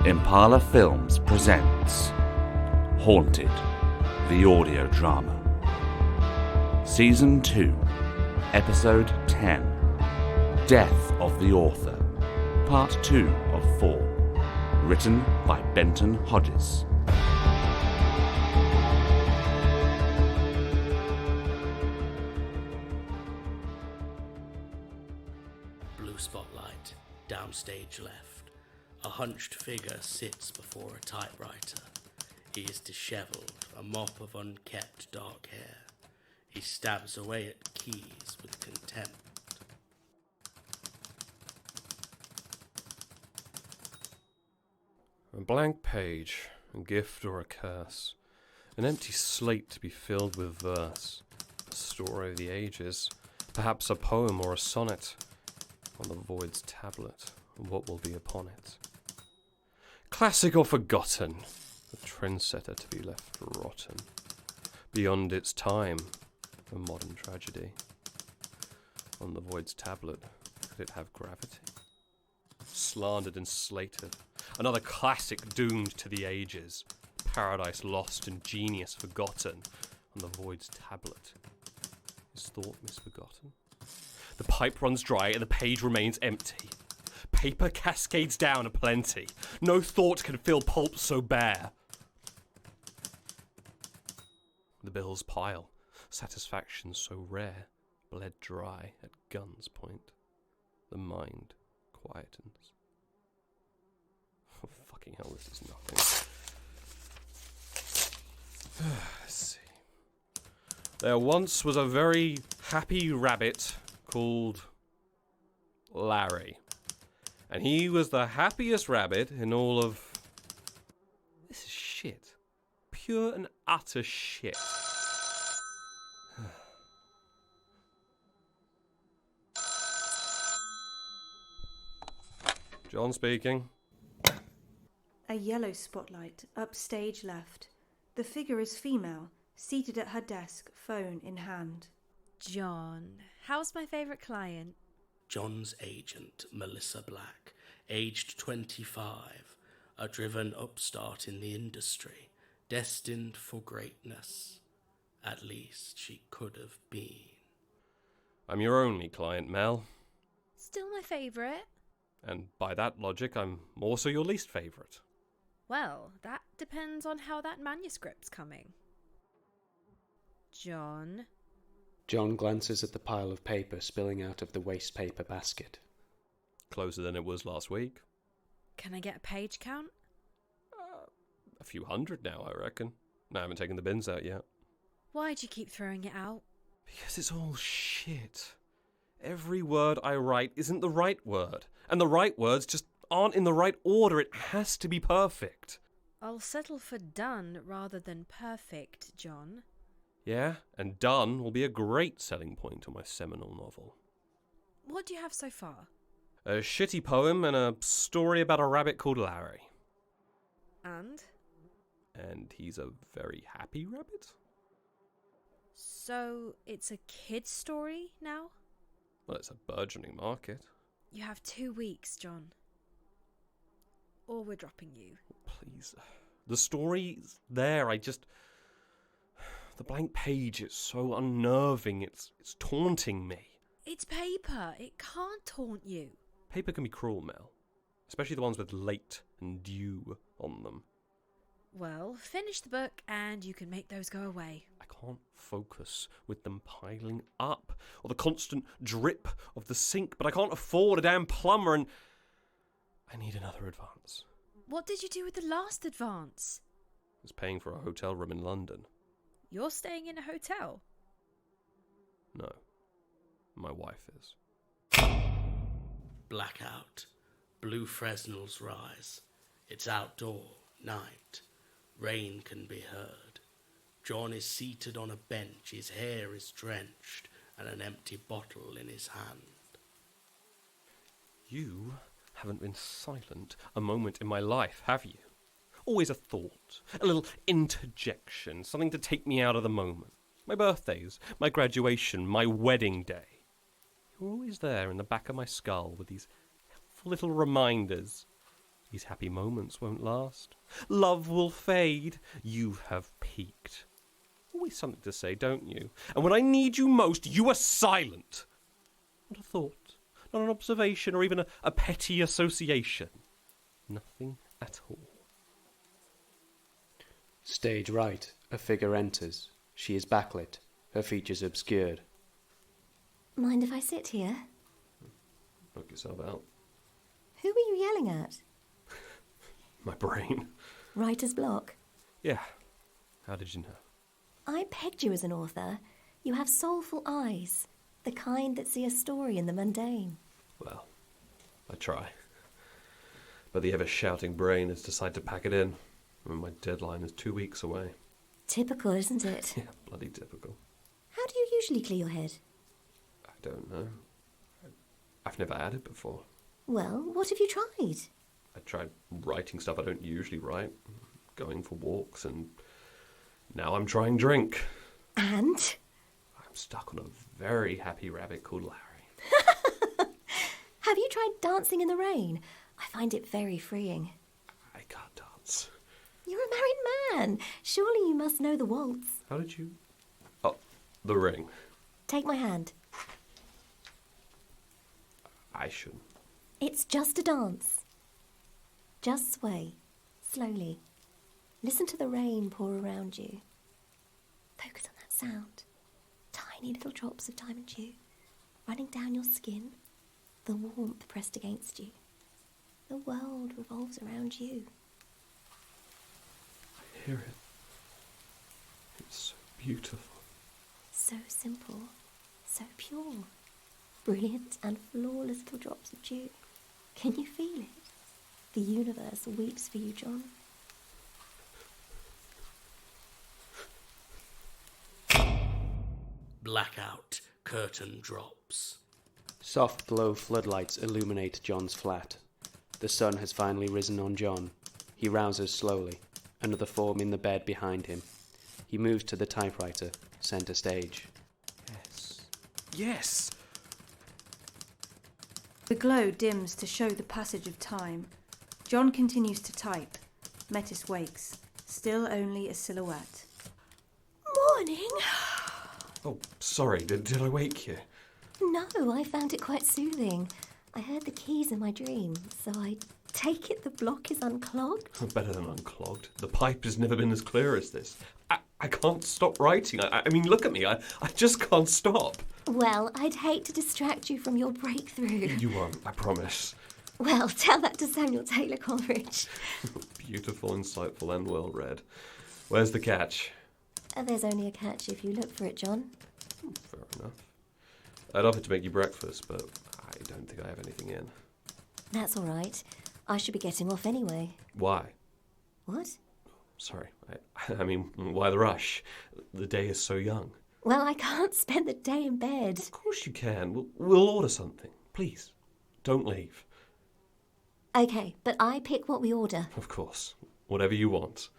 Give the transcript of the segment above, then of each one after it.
Impala Films presents Haunted, the audio drama. Season 2, Episode 10, Death of the Author, Part 2 of 4, written by Benton Hodges. Blue spotlight, downstage left. A hunched figure sits before a typewriter. He is dishevelled, a mop of unkempt dark hair. He stabs away at keys with contempt. A blank page, a gift or a curse. An empty slate to be filled with verse. A story of the ages. Perhaps a poem or a sonnet. On the void's tablet, what will be upon it? Classic or forgotten, a trendsetter to be left rotten. Beyond its time, a modern tragedy. On the void's tablet, could it have gravity? Slandered and slated, another classic doomed to the ages. Paradise lost and genius forgotten. On the void's tablet, is thought misbegotten? The pipe runs dry and the page remains empty. Paper cascades down aplenty. No thought can fill pulp so bare. The bills pile, satisfaction so rare, bled dry at gun's point. The mind quietens. Oh, fucking hell, this is nothing. Let's see. There once was a very happy rabbit called Larry. And he was the happiest rabbit in all of... This is shit. Pure and utter shit. John speaking. A yellow spotlight, upstage left. The figure is female, seated at her desk, phone in hand. John, how's my favourite client? John's agent, Melissa Black, aged 25, a driven upstart in the industry, destined for greatness. At least she could have been. I'm your only client, Mel. Still my favourite? And by that logic, I'm also your least favourite. Well, that depends on how that manuscript's coming. John? John glances at the pile of paper spilling out of the waste paper basket. Closer than it was last week. Can I get a page count? A few hundred now, I reckon. I haven't taken the bins out yet. Why'd you keep throwing it out? Because it's all shit. Every word I write isn't the right word. And the right words just aren't in the right order. It has to be perfect. I'll settle for done rather than perfect, John. Yeah, and done will be a great selling point on my seminal novel. What do you have so far? A shitty poem and a story about a rabbit called Larry. And? And he's a very happy rabbit? So, it's a kid's story now? Well, it's a burgeoning market. You have 2 weeks, John. Or we're dropping you. Please. The story's there, The blank page is so unnerving, it's taunting me. It's paper. It can't taunt you. Paper can be cruel, Mel. Especially the ones with late and dew on them. Well, finish the book and you can make those go away. I can't focus with them piling up, or the constant drip of the sink, but I can't afford a damn plumber and I need another advance. What did you do with the last advance? I was paying for a hotel room in London. You're staying in a hotel? No. My wife is. Blackout. Blue Fresnels rise. It's outdoor, night. Rain can be heard. John is seated on a bench, his hair is drenched, and an empty bottle in his hand. You haven't been silent a moment in my life, have you? Always a thought, a little interjection, something to take me out of the moment. My birthdays, my graduation, my wedding day. You're always there in the back of my skull with these helpful little reminders. These happy moments won't last. Love will fade. You have peaked. Always something to say, don't you? And when I need you most, you are silent. Not a thought, not an observation, or even a petty association. Nothing at all. Stage right, a figure enters. She is backlit, her features obscured. Mind if I sit here? Knock yourself out. Who were you yelling at? My brain. Writer's block? Yeah. How did you know? I pegged you as an author. You have soulful eyes, the kind that see a story in the mundane. Well, I try. But the ever-shouting brain has decided to pack it in. And my deadline is 2 weeks away. Typical, isn't it? Yeah, bloody typical. How do you usually clear your head? I don't know. I've never had it before. Well, what have you tried? I tried writing stuff I don't usually write, going for walks, and now I'm trying drink. And? I'm stuck on a very happy rabbit called Larry. Have you tried dancing in the rain? I find it very freeing. I can't dance. You're a married man. Surely you must know the waltz. How did you... Oh, the ring. Take my hand. I shouldn't. It's just a dance. Just sway, slowly. Listen to the rain pour around you. Focus on that sound. Tiny little drops of diamond dew running down your skin, the warmth pressed against you. The world revolves around you. I hear it. It's so beautiful. So simple, so pure. Brilliant and flawless little drops of dew. Can you feel it? The universe weeps for you, John. Blackout. Curtain drops. Soft glow floodlights illuminate John's flat. The sun has finally risen on John. He rouses slowly, another form in the bed behind him. He moves to the typewriter, center stage. Yes. Yes! The glow dims to show the passage of time. John continues to type. Metis wakes, still only a silhouette. Morning! Oh, sorry, did I wake you? No, I found it quite soothing. I heard the keys in my dream, so I take it the block is unclogged? Better than unclogged. The pipe has never been as clear as this. I can't stop writing. I mean, look at me. I just can't stop. Well, I'd hate to distract you from your breakthrough. You won't, I promise. Well, tell that to Samuel Taylor Coleridge. Beautiful, insightful, and well read. Where's the catch? There's only a catch if you look for it, John. Fair enough. I'd offer to make you breakfast, but I don't think I have anything in. That's all right. I should be getting off anyway. Why? What? Sorry. I mean, why the rush? The day is so young. Well, I can't spend the day in bed. Of course you can. We'll order something. Please, don't leave. Okay, but I pick what we order. Of course. Whatever you want.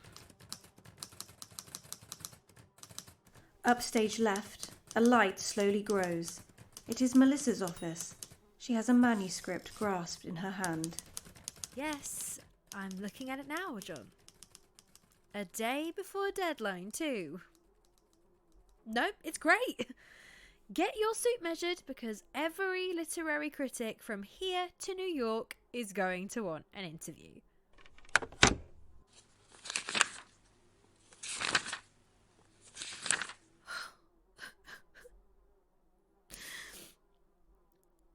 Upstage left, a light slowly grows. It is Melissa's office. She has a manuscript grasped in her hand. Yes, I'm looking at it now, John. A day before deadline, too. Nope, it's great. Get your suit measured because every literary critic from here to New York is going to want an interview.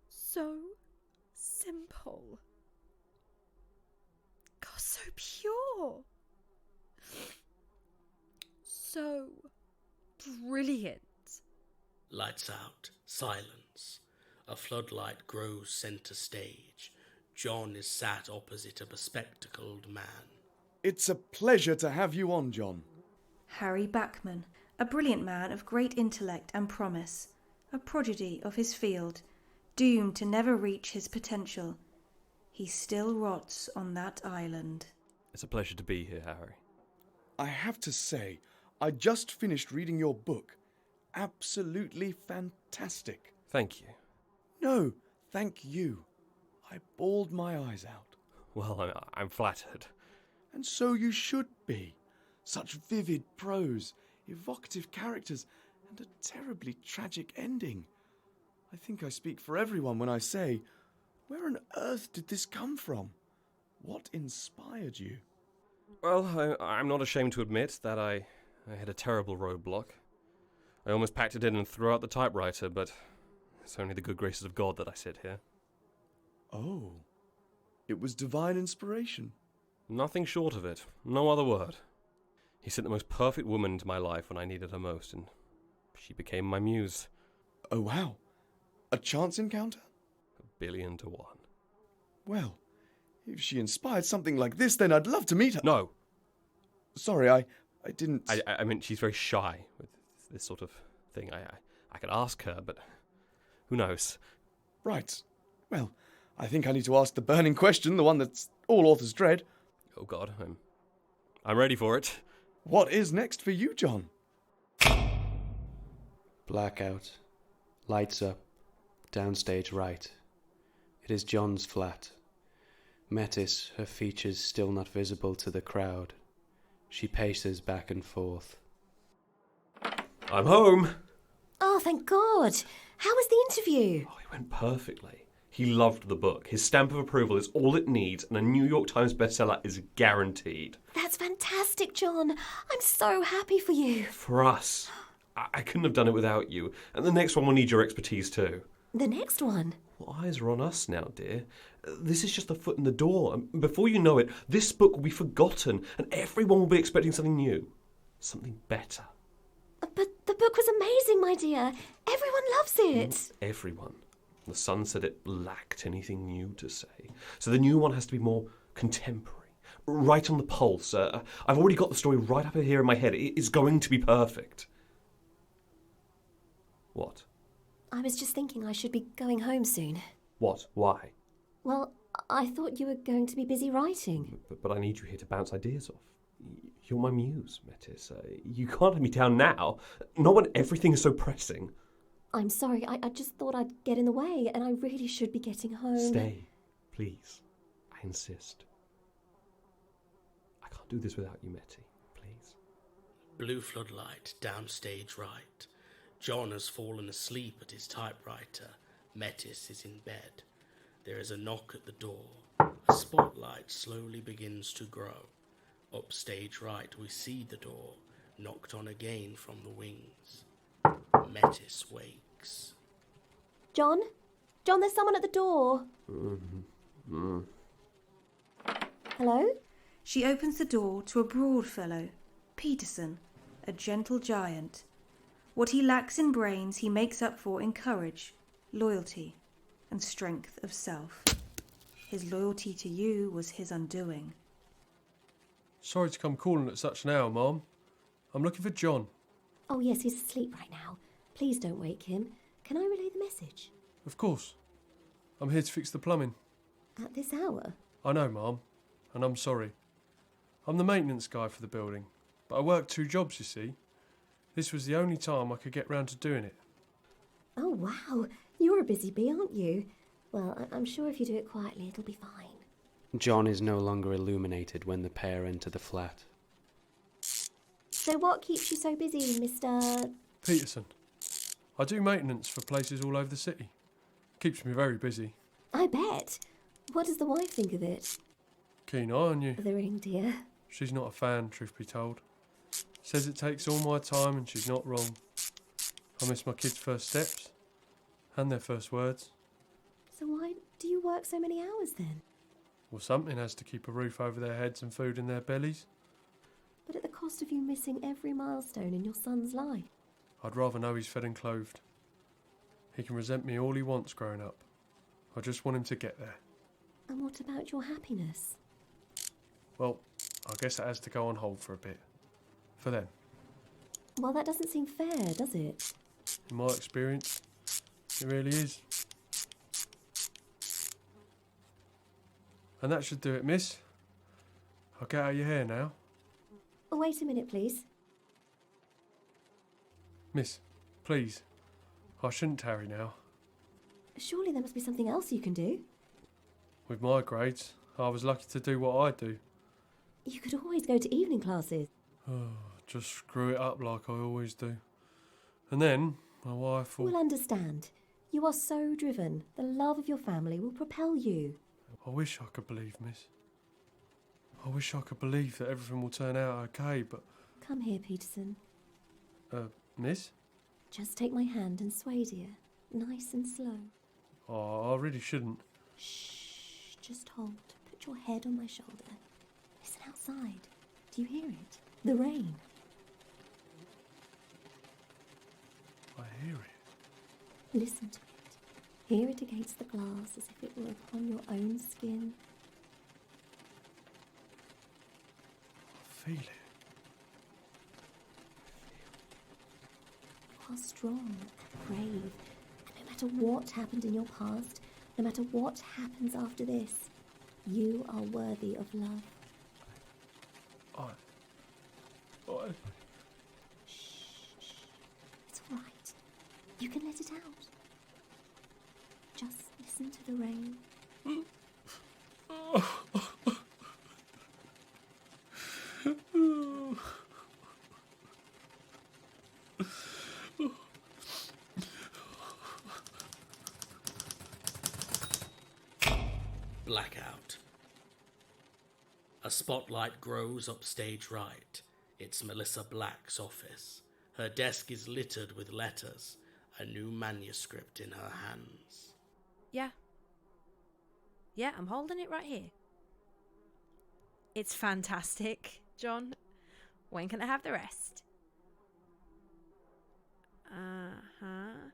So simple. God, so pure. So brilliant. Lights out. Silence. A floodlight grows centre stage. John is sat opposite a bespectacled man. It's a pleasure to have you on, John. Harry Bachman, a brilliant man of great intellect and promise, a prodigy of his field, doomed to never reach his potential. He still rots on that island. It's a pleasure to be here, Harry. I have to say, I just finished reading your book. Absolutely fantastic. Thank you. No, thank you. I bawled my eyes out. Well, I'm flattered. And so you should be. Such vivid prose, evocative characters, and a terribly tragic ending. I think I speak for everyone when I say, where on earth did this come from? What inspired you? Well, I'm not ashamed to admit that I had a terrible roadblock. I almost packed it in and threw out the typewriter, but it's only the good graces of God that I sit here. Oh, it was divine inspiration. Nothing short of it. No other word. He sent the most perfect woman into my life when I needed her most, and she became my muse. Oh, wow. A chance encounter? 1,000,000,000 to 1. Well, if she inspired something like this, then I'd love to meet her. No! Sorry, I didn't... I mean, she's very shy with this sort of thing. I could ask her, but who knows? Right. Well, I think I need to ask the burning question, the one that's all authors dread. Oh God, I'm ready for it. What is next for you, John? Blackout. Lights up. Downstage right. It is John's flat. Metis, her features still not visible to the crowd. She paces back and forth. I'm home! Oh, thank God. How was the interview? Oh, it went perfectly. He loved the book. His stamp of approval is all it needs, and a New York Times bestseller is guaranteed. That's fantastic, John. I'm so happy for you. For us. I couldn't have done it without you, and the next one will need your expertise too. The next one? Well, eyes are on us now, dear. This is just a foot in the door, and before you know it, this book will be forgotten, and everyone will be expecting something new. Something better. But the book was amazing, my dear. Everyone loves it. Everyone. The Sun said it lacked anything new to say. So the new one has to be more contemporary. Right on the pulse. I've already got the story right up here in my head. It is going to be perfect. What? I was just thinking I should be going home soon. What? Why? Well, I thought you were going to be busy writing. But I need you here to bounce ideas off. You're my muse, Metis. You can't let me down now. Not when everything is so pressing. I'm sorry, I just thought I'd get in the way, and I really should be getting home. Stay, please. I insist. I can't do this without you, Metty. Please. Blue floodlight, downstage right. John has fallen asleep at his typewriter. Metis is in bed. There is a knock at the door. A spotlight slowly begins to grow. Upstage right, we see the door, knocked on again from the wings. Metis wakes. John? John, there's someone at the door. Hello? She opens the door to a broad fellow, Peterson, a gentle giant. What he lacks in brains he makes up for in courage, loyalty, and strength of self. His loyalty to you was his undoing. Sorry to come calling at such an hour, Mom. I'm looking for John. Oh, yes, he's asleep right now. Please don't wake him. Can I relay the message? Of course. I'm here to fix the plumbing. At this hour? I know, Mom, and I'm sorry. I'm the maintenance guy for the building, but I work 2 jobs, you see. This was the only time I could get round to doing it. Oh, wow. You're a busy bee, aren't you? Well, I'm sure if you do it quietly, it'll be fine. John is no longer illuminated when the pair enter the flat. So what keeps you so busy, Mr... Peterson. I do maintenance for places all over the city. Keeps me very busy. I bet. What does the wife think of it? Keen eye on you. The ring, dear. She's not a fan, truth be told. Says it takes all my time and she's not wrong. I miss my kids' first steps and their first words. So why do you work so many hours then? Well, something has to keep a roof over their heads and food in their bellies. But at the cost of you missing every milestone in your son's life. I'd rather know he's fed and clothed. He can resent me all he wants growing up. I just want him to get there. And what about your happiness? Well, I guess that has to go on hold for a bit. For them. Well, that doesn't seem fair, does it? In my experience, it really is. And that should do it, miss. I'll get out of your hair now. Oh, wait a minute, please. Miss, please. I shouldn't tarry now. Surely there must be something else you can do. With my grades, I was lucky to do what I do. You could always go to evening classes. Just screw it up like I always do. And then my wife will... We'll understand. You are so driven. The love of your family will propel you. I wish I could believe, miss. I wish I could believe that everything will turn out okay, but... Come here, Peterson. Miss? Just take my hand and sway, dear. Nice and slow. Oh, I really shouldn't. Shh. Just hold. Put your head on my shoulder. Listen outside. Do you hear it? The rain. I hear it. Listen to it. Hear it against the glass as if it were upon your own skin. I feel it. You are strong, brave, and no matter what happened in your past, no matter what happens after this, you are worthy of love. Shh. It's all right. You can let it out. Just listen to the rain. Blackout. A spotlight grows up stage right. It's Melissa Black's office. Her desk is littered with letters, a new manuscript in her hands. Yeah. Yeah, I'm holding it right here. It's fantastic, John. When can I have the rest? Uh-huh.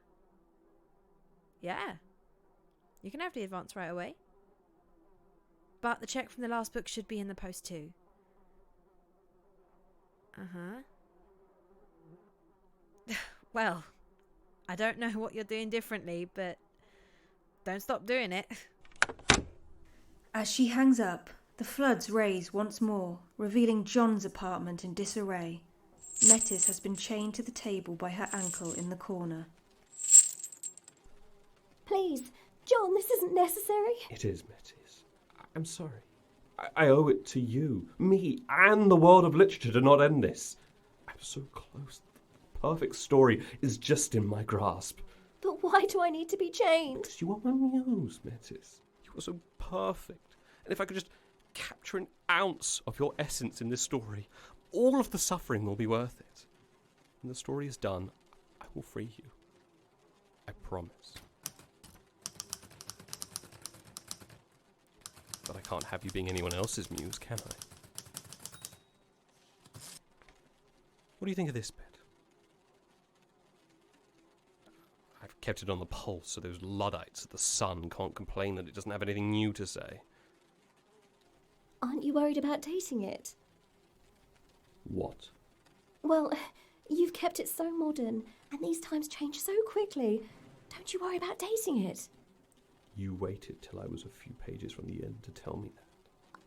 Yeah. You can have the advance right away. But the check from the last book should be in the post too. Uh-huh. Well, I don't know what you're doing differently, but don't stop doing it. As she hangs up, the floods raise once more, revealing John's apartment in disarray. Metis has been chained to the table by her ankle in the corner. Please, John, this isn't necessary. It is, Metis. I'm sorry. I owe it to you, me, and the world of literature to not end this. I'm so close. The perfect story is just in my grasp. But why do I need to be chained? Because you are my muse, Metis. You are so perfect. And if I could just capture an ounce of your essence in this story, all of the suffering will be worth it. When the story is done, I will free you. I promise. But I can't have you being anyone else's muse, can I? What do you think of this bit? I've kept it on the pulse so those Luddites at the Sun can't complain that it doesn't have anything new to say. Aren't you worried about dating it? What? Well, you've kept it so modern, and these times change so quickly. Don't you worry about dating it? You waited till I was a few pages from the end to tell me that.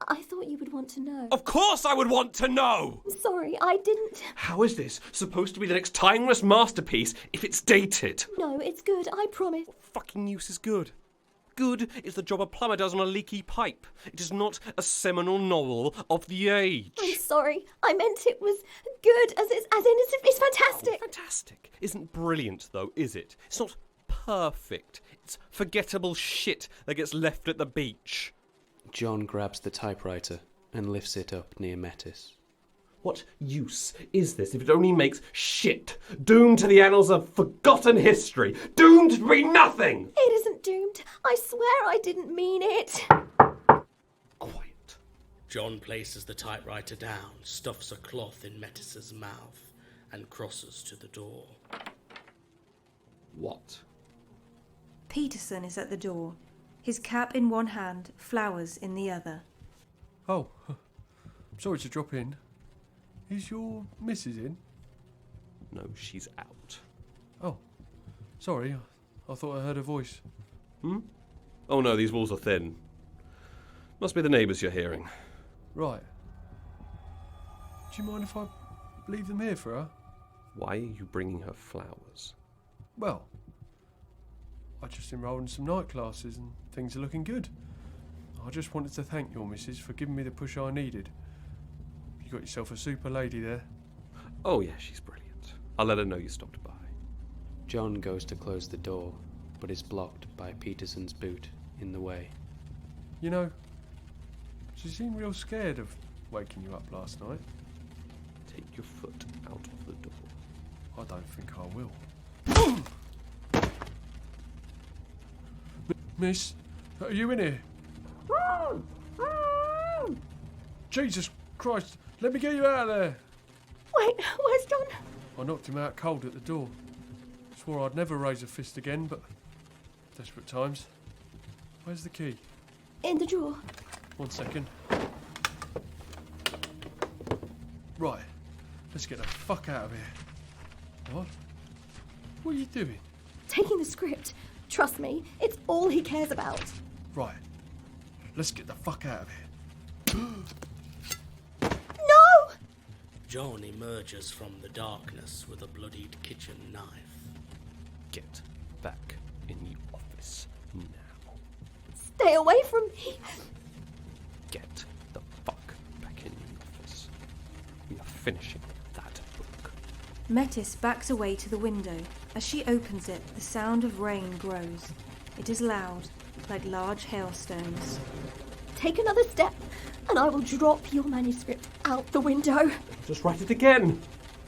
I thought you would want to know. Of course I would want to know! Sorry, I didn't... How is this supposed to be the next timeless masterpiece if it's dated? No, it's good, I promise. What fucking use is good? Good is the job a plumber does on a leaky pipe. It is not a seminal novel of the age. I'm sorry. I meant it was good, as in it's fantastic. Oh, fantastic. Isn't brilliant, though, is it? It's not perfect. It's forgettable shit that gets left at the beach. John grabs the typewriter and lifts it up near Metis. What use is this if it only makes shit, doomed to the annals of forgotten history, doomed to be nothing? It isn't doomed. I swear I didn't mean it. Quiet. John places the typewriter down, stuffs a cloth in Metis's mouth, and crosses to the door. What? Peterson is at the door, his cap in one hand, flowers in the other. Oh, sorry to drop in. Is your missus in? No, she's out. Oh, sorry. I thought I heard her voice. Oh no, these walls are thin. Must be the neighbours you're hearing. Right. Do you mind if I leave them here for her? Why are you bringing her flowers? Well, I just enrolled in some night classes and things are looking good. I just wanted to thank your missus for giving me the push I needed. You got yourself a super lady there. Oh yeah, she's brilliant. I'll let her know you stopped by. John goes to close the door, but is blocked by Peterson's boot in the way. You know, she seemed real scared of waking you up last night. Take your foot out of the door. I don't think I will. Miss, are you in here? Jesus Christ, let me get you out of there. Wait, where's John? I knocked him out cold at the door. Swore I'd never raise a fist again, but desperate times. Where's the key? In the drawer. 1 second. Right, let's get the fuck out of here. What? What are you doing? Taking the script. Trust me, it's all he cares about. Right, let's get the fuck out of here. No! John emerges from the darkness with a bloodied kitchen knife. Get back in the office now. Stay away from me. Get the fuck back in the office. We are finishing that book. Metis backs away to the window. As she opens it, the sound of rain grows. It is loud, like large hailstones. Take another step, and I will drop your manuscript out the window. Just write it again.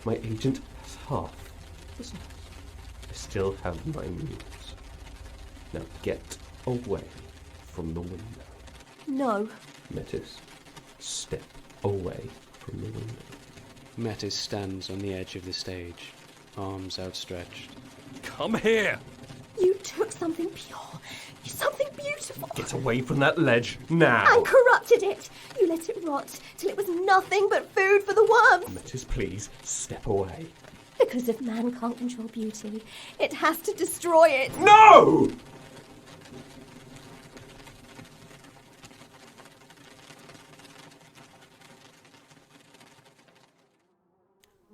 My agent has half. Besides, I still have my news. Now get away from the window. No. Metis, step away from the window. Metis stands on the edge of the stage, arms outstretched. Come here! You took something pure, something beautiful. Get away from that ledge now! And corrupted it. You let it rot till it was nothing but food for the worms. Metis, please, step away. Because if man can't control beauty, it has to destroy it. No!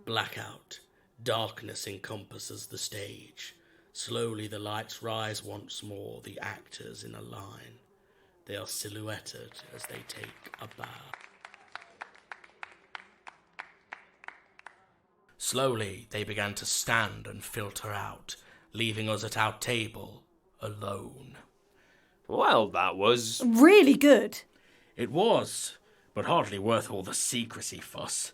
Blackout. Darkness encompasses the stage. Slowly the lights rise once more, the actors in a line. They are silhouetted as they take a bow. Slowly they began to stand and filter out, leaving us at our table, alone. Well, that was... Really good. It was, but hardly worth all the secrecy fuss.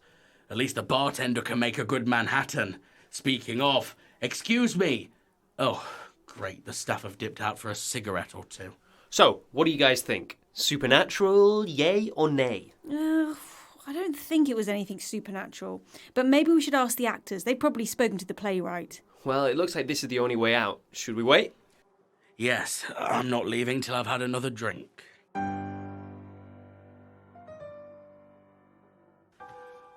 At least the bartender can make a good Manhattan. Speaking of, excuse me. Oh, great, the staff have dipped out for a cigarette or two. So, what do you guys think? Supernatural, yay or nay? I don't think it was anything supernatural. But maybe we should ask the actors. They've probably spoken to the playwright. Well, it looks like this is the only way out. Should we wait? Yes, I'm not leaving till I've had another drink.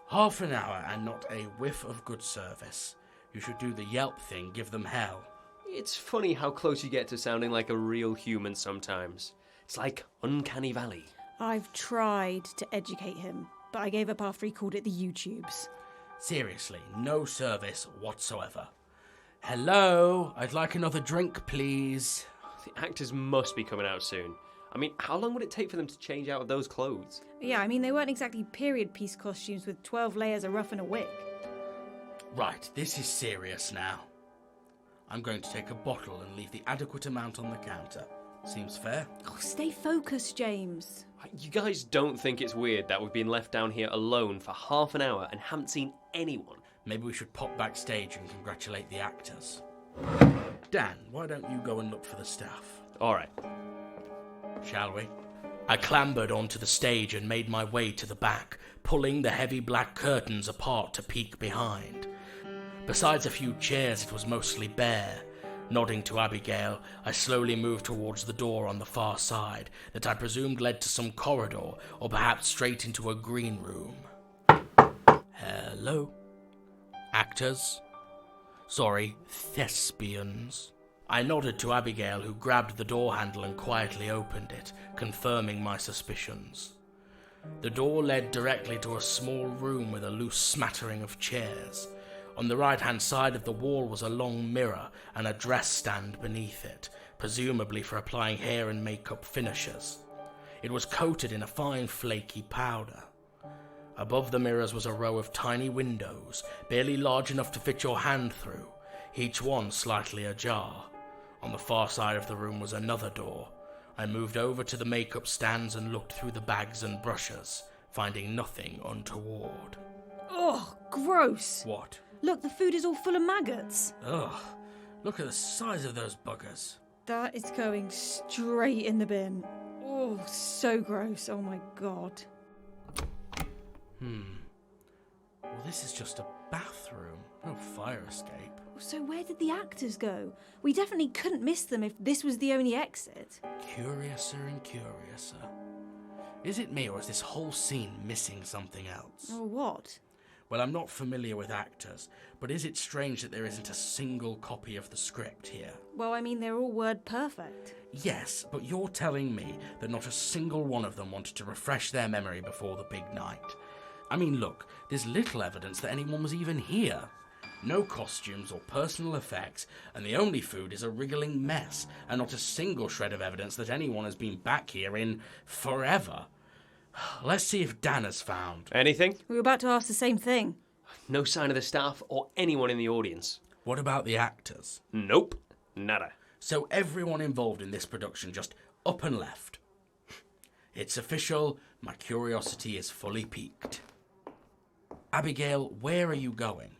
Half an hour and not a whiff of good service. You should do the Yelp thing, give them hell. It's funny how close you get to sounding like a real human sometimes. It's like Uncanny Valley. I've tried to educate him, but I gave up after he called it the YouTubes. Seriously, no service whatsoever. Hello, I'd like another drink, please. The actors must be coming out soon. I mean, how long would it take for them to change out of those clothes? Yeah, I mean, they weren't exactly period piece costumes with 12 layers of ruff and a wig. Right, this is serious now. I'm going to take a bottle and leave the adequate amount on the counter. Seems fair? Oh, stay focused, James. You guys don't think it's weird that we've been left down here alone for half an hour and haven't seen anyone? Maybe we should pop backstage and congratulate the actors. Dan, why don't you go and look for the staff? Alright. Shall we? I clambered onto the stage and made my way to the back, pulling the heavy black curtains apart to peek behind. Besides a few chairs, it was mostly bare. Nodding to Abigail, I slowly moved towards the door on the far side that I presumed led to some corridor, or perhaps straight into a green room. Hello? Actors? Sorry, thespians. I nodded to Abigail, who grabbed the door handle and quietly opened it, confirming my suspicions. The door led directly to a small room with a loose smattering of chairs. On the right-hand side of the wall was a long mirror and a dress stand beneath it, presumably for applying hair and makeup finishes. It was coated in a fine flaky powder. Above the mirrors was a row of tiny windows, barely large enough to fit your hand through, each one slightly ajar. On the far side of the room was another door. I moved over to the makeup stands and looked through the bags and brushes, finding nothing untoward. Oh, gross. What? Look, the food is all full of maggots. Ugh, look at the size of those buggers. That is going straight in the bin. Oh, so gross. Oh my god. Well, this is just a bathroom, no fire escape. So where did the actors go? We definitely couldn't miss them if this was the only exit. Curiouser and curiouser. Is it me, or is this whole scene missing something else? Or what? Well, I'm not familiar with actors, but is it strange that there isn't a single copy of the script here? Well, I mean, they're all word perfect. Yes, but you're telling me that not a single one of them wanted to refresh their memory before the big night. I mean, look, there's little evidence that anyone was even here. No costumes or personal effects, and the only food is a wriggling mess, and not a single shred of evidence that anyone has been back here in forever. Let's see if Dan has found. Anything? We were about to ask the same thing. No sign of the staff or anyone in the audience. What about the actors? Nope. Nada. So everyone involved in this production just up and left. It's official, my curiosity is fully piqued. Abigail, where are you going?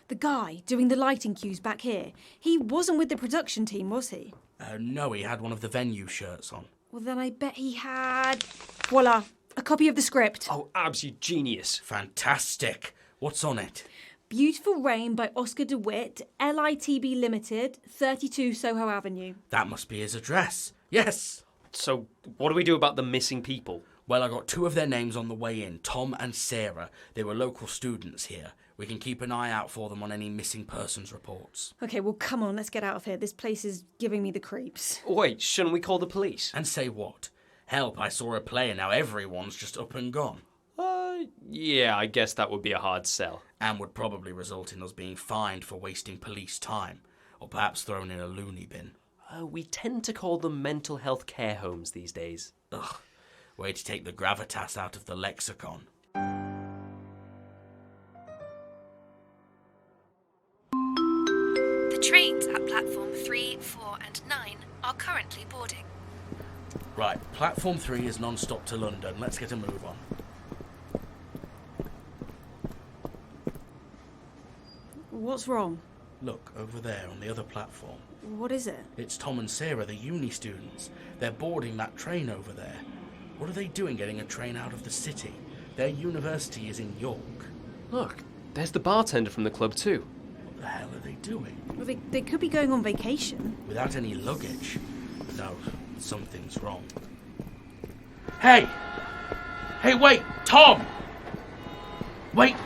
The guy doing the lighting cues back here, he wasn't with the production team, was he? No, he had one of the venue shirts on. Well, then I bet he had... Voila, a copy of the script. Oh, Abs, you genius. Fantastic. What's on it? Beautiful Rain by Oscar DeWitt, LITB Limited, 32 Soho Avenue. That must be his address. Yes. So, what do we do about the missing people? Well, I got two of their names on the way in, Tom and Sarah. They were local students here. We can keep an eye out for them on any missing persons reports. Okay, well, come on, let's get out of here. This place is giving me the creeps. Wait, shouldn't we call the police? And say what? Help, I saw a play and now everyone's just up and gone. Yeah, I guess that would be a hard sell. And would probably result in us being fined for wasting police time. Or perhaps thrown in a loony bin. We tend to call them mental health care homes these days. Ugh, way to take the gravitas out of the lexicon. The trains at platform 3, 4 and 9 are currently boarding. Right, platform 3 is non-stop to London. Let's get a move on. What's wrong? Look, over there on the other platform. What is it? It's Tom and Sarah, the uni students. They're boarding that train over there. What are they doing getting a train out of the city? Their university is in York. Look, there's the bartender from the club too. What the hell are they doing? Well, they could be going on vacation. Without any luggage. No, something's wrong. Hey! Hey, wait! Tom! Wait!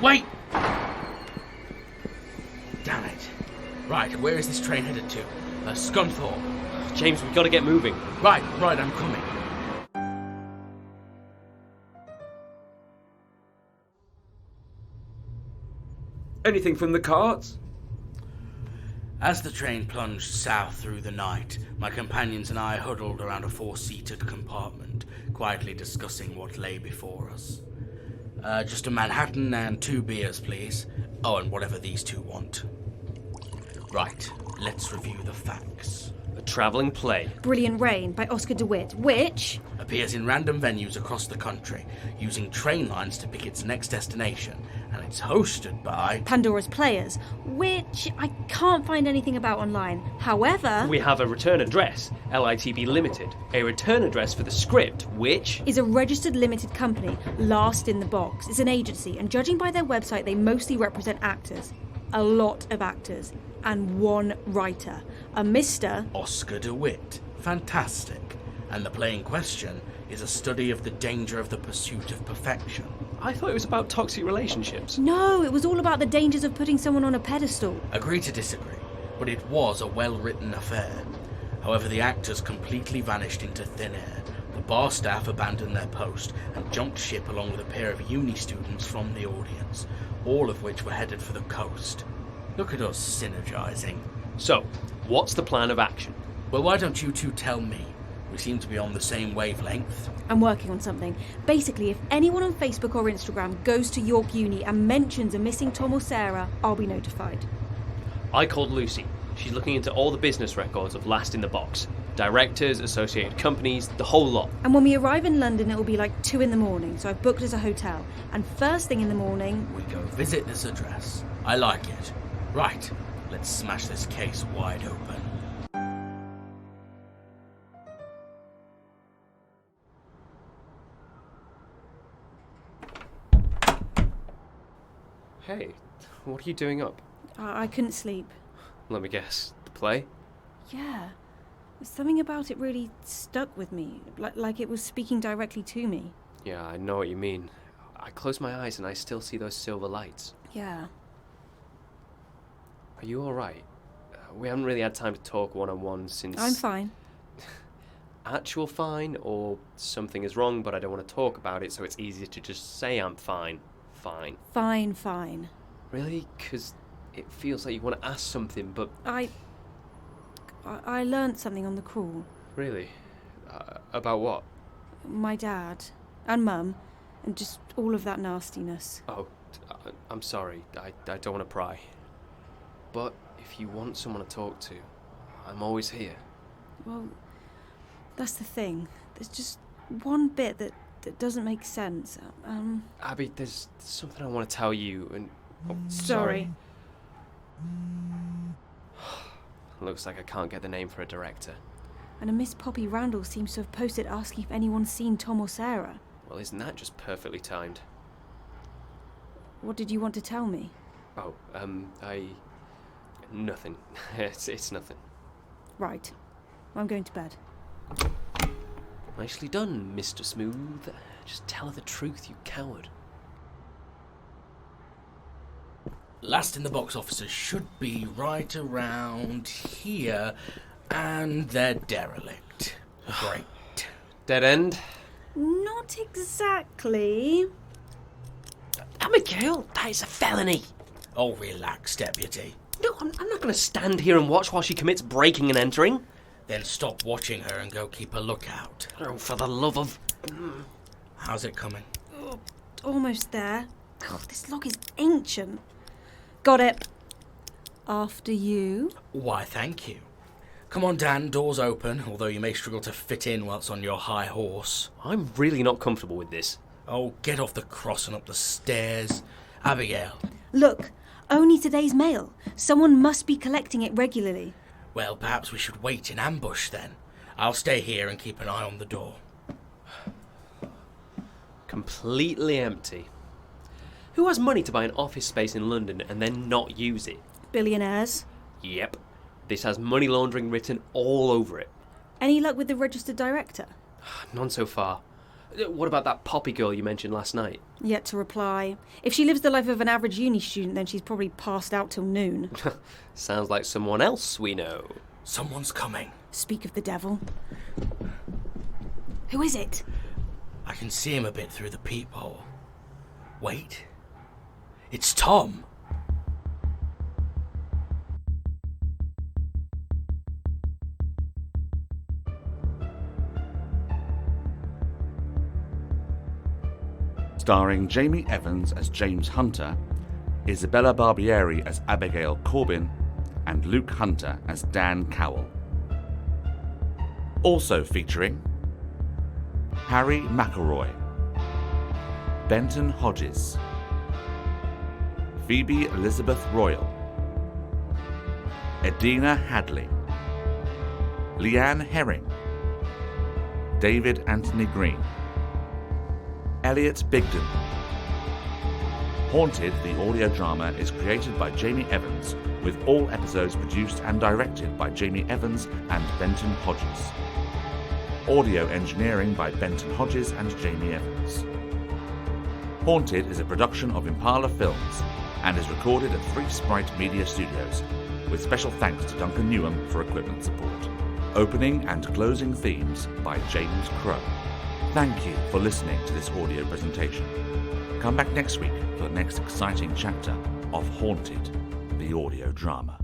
Damn it. Right, where is this train headed to? Scunthorpe. James, we've got to get moving. Right, I'm coming. Anything from the carts? As the train plunged south through the night, my companions and I huddled around a 4-seated compartment, quietly discussing what lay before us. Just a Manhattan and 2 beers, please. Oh, and whatever these two want. Right, let's review the facts. A travelling play. Brilliant Rain by Oscar DeWitt, which appears in random venues across the country, using train lines to pick its next destination, and it's hosted by Pandora's Players, which I can't find anything about online. However, we have a return address, LITB Limited, a return address for the script, which is a registered limited company, Last in the Box. It's an agency, and judging by their website, they mostly represent actors. A lot of actors. And one writer, a Mr. Oscar DeWitt. Fantastic. And the play in question is a study of the danger of the pursuit of perfection. I thought it was about toxic relationships. No, it was all about the dangers of putting someone on a pedestal. Agree to disagree, but it was a well-written affair. However, the actors completely vanished into thin air. The bar staff abandoned their post and jumped ship along with a pair of uni students from the audience, all of which were headed for the coast. Look at us synergizing. So, what's the plan of action? Well, why don't you two tell me? We seem to be on the same wavelength. I'm working on something. Basically, if anyone on Facebook or Instagram goes to York Uni and mentions a missing Tom or Sarah, I'll be notified. I called Lucy. She's looking into all the business records of Last in the Box. Directors, associated companies, the whole lot. And when we arrive in London, it will be like 2 a.m, so I've booked us a hotel. And first thing in the morning... we go visit this address. I like it. Right, let's smash this case wide open. Hey, what are you doing up? I couldn't sleep. Let me guess. The play? Yeah. Something about it really stuck with me, like it was speaking directly to me. Yeah, I know what you mean. I close my eyes and I still see those silver lights. Yeah. Are you alright? We haven't really had time to talk one-on-one since... I'm fine. Actual fine, or something is wrong but I don't want to talk about it, so it's easier to just say I'm fine. Fine. Fine. Really? 'Cause it feels like you want to ask something, but... I learnt something on the crawl. Really? About what? My dad and Mum, and just all of that nastiness. Oh, I'm sorry. I don't want to pry. But if you want someone to talk to, I'm always here. Well, that's the thing. There's just one bit that doesn't make sense. Abby, there's something I want to tell you, and... Oh, sorry. Looks like I can't get the name for a director. And a Miss Poppy Randall seems to have posted asking if anyone's seen Tom or Sarah. Well, isn't that just perfectly timed? What did you want to tell me? Oh, nothing. It's nothing. Right. I'm going to bed. Nicely done, Mr. Smooth. Just tell her the truth, you coward. Last in the Box officers should be right around here, and they're derelict. Great. Dead end? Not exactly. Abigail, that is a felony. Oh, relax, Deputy. No, I'm not going to stand here and watch while she commits breaking and entering. Then stop watching her and go keep a lookout. Oh, for the love of... How's it coming? Oh, almost there. God, this log is ancient. Got it. After you. Why, thank you. Come on, Dan, door's open, although you may struggle to fit in whilst on your high horse. I'm really not comfortable with this. Oh, get off the cross and up the stairs. Abigail. Look, only today's mail. Someone must be collecting it regularly. Well, perhaps we should wait in ambush then. I'll stay here and keep an eye on the door. Completely empty. Who has money to buy an office space in London and then not use it? Billionaires. Yep. This has money laundering written all over it. Any luck with the registered director? None so far. What about that Poppy girl you mentioned last night? Yet to reply. If she lives the life of an average uni student, then she's probably passed out till noon. Sounds like someone else we know. Someone's coming. Speak of the devil. Who is it? I can see him a bit through the peephole. Wait. It's Tom. Starring Jamie Evans as James Hunter, Isabella Barbieri as Abigail Corbin, and Luke Hunter as Dan Cowell. Also featuring Harry McElroy, Benton Hodges, Phoebe Elizabeth Royal, Edina Hadley, Leanne Herring, David Anthony Green, Elliot Bigden. Haunted, the audio drama, is created by Jamie Evans, with all episodes produced and directed by Jamie Evans and Benton Hodges. Audio engineering by Benton Hodges and Jamie Evans. Haunted is a production of Impala Films and is recorded at 3 Sprite Media Studios, with special thanks to Duncan Newham for equipment support. Opening and closing themes by James Crow. Thank you for listening to this audio presentation. Come back next week for the next exciting chapter of Haunted, the audio drama.